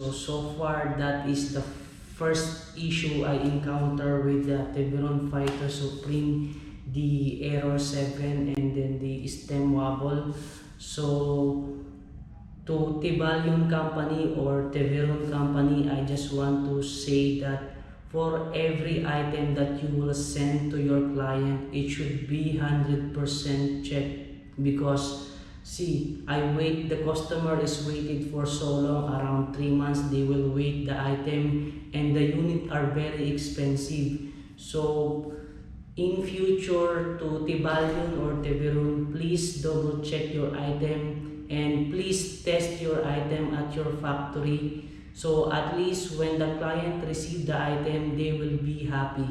So far that is the first issue I encounter with the Teverun Fighter Supreme, the error 7 and then the stem wobble. So to Teverun company or Teverun company, I just want to say that for every item that you will send to your client, it should be 100% checked, because see, the customer is waited for so long, around 3 months they will wait the item, and the unit are very expensive. So in future, to Teverun or Teverun, please double check your item and please test your item at your factory. So at least when the client receive the item, they will be happy,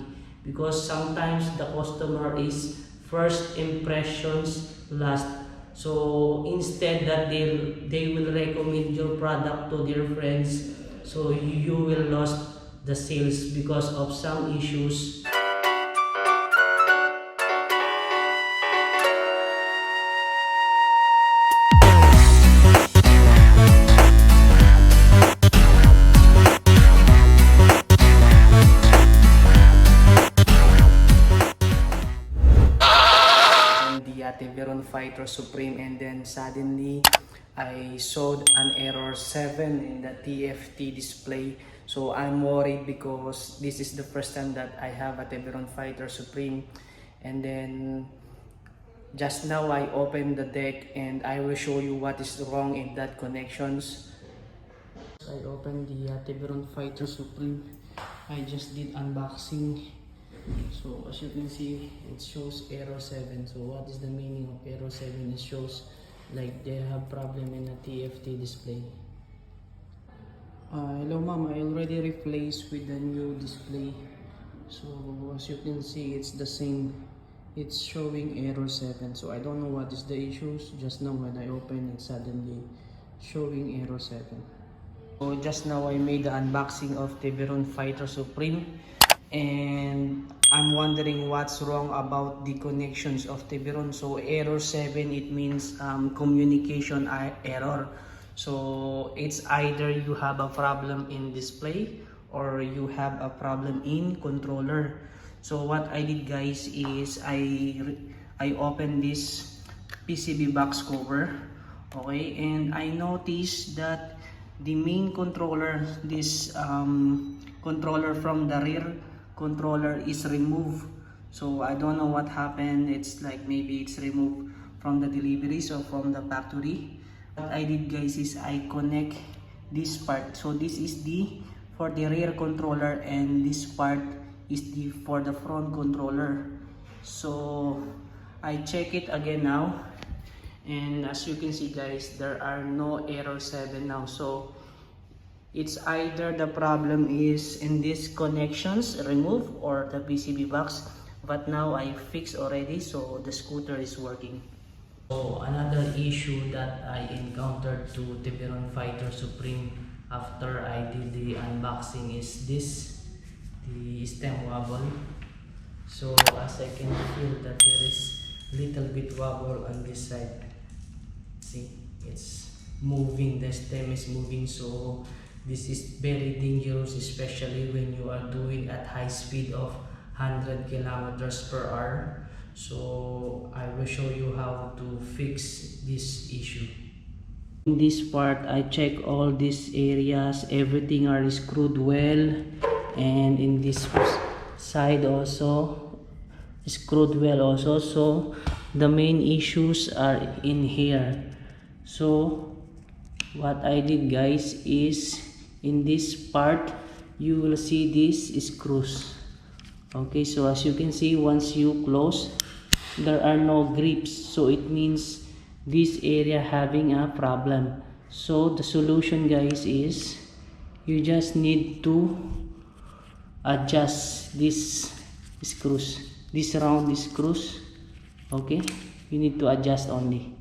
because sometimes the customer is first impressions last. So instead that they will recommend your product to their friends, so you will lose the sales because of some issues. Teverun Fighter Supreme, and then suddenly I saw an error 7 in the TFT display. So I'm worried because this is the first time that I have a Teverun Fighter Supreme, and then just now I opened the deck and I will show you what is wrong in that connections. I opened the Teverun Fighter Supreme. I just did unboxing. So as you can see, it shows error 7. So what is the meaning of error 7? It shows like they have problem in the TFT display. Hello ma'am, I already replaced with the new display. So as you can see, it's the same. It's showing error 7. So I don't know what is the issues. Just now when I opened it, suddenly showing error 7. So just now I made the unboxing of Teverun Fighter Supreme, and I'm wondering what's wrong about the connections of Teverun. So error 7, it means communication error. So it's either you have a problem in display or you have a problem in controller. So what I did, guys, is I opened this PCB box cover, okay, and I noticed that the main controller, this controller from the rear controller is removed. So I don't know what happened. It's like maybe it's removed from the deliveries or from the factory. What I did, guys, is I connect this part. So this is the for the rear controller, and this part is the for the front controller. So I check it again now, and as you can see, guys, there are no error 7 now. So it's either the problem is in these connections remove or the PCB box, but now I fixed already, so the scooter is working. So another issue that I encountered to Teverun Fighter Supreme after I did the unboxing is this, the stem wobble. So as I can feel that there is little bit wobble on this side. See, it's moving, the stem is moving, so this is very dangerous, especially when you are doing at high speed of 100 kilometers per hour. So I will show you how to fix this issue. In this part, I check all these areas, everything are screwed well, and in this side also screwed well also. So the main issues are in here. So what I did, guys, is in this part you will see these screws. Okay, so as you can see, once you close, there are no grips, so it means this area having a problem. So the solution, guys, is you just need to adjust these screws, these round screws. Okay, you need to adjust only.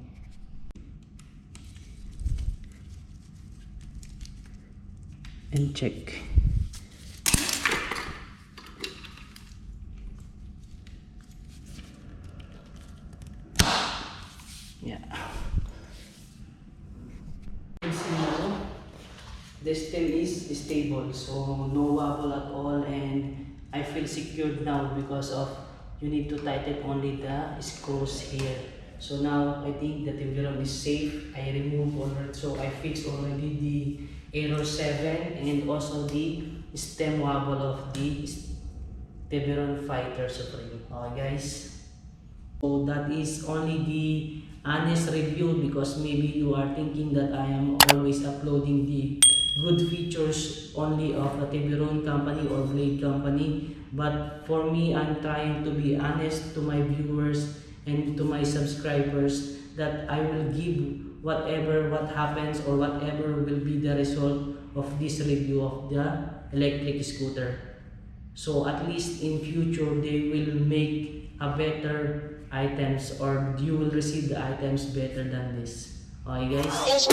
And check. Yeah. You can see now the stem is is stable, so no wobble at all, and I feel secured now because of you need to tighten only the screws here. So now I think the Teverun is safe. I removed already, so I fixed already the error 7 and also the stem wobble of the Teverun Fighter Supreme. Okay guys, so that is only the honest review, because maybe you are thinking that I am always uploading the good features only of the Teverun company or Blade company. But for me, I'm trying to be honest to my viewers and to my subscribers that I will give whatever what happens or whatever will be the result of this review of the electric scooter. So at least in future they will make a better items, or you will receive the items better than this. Okay guys?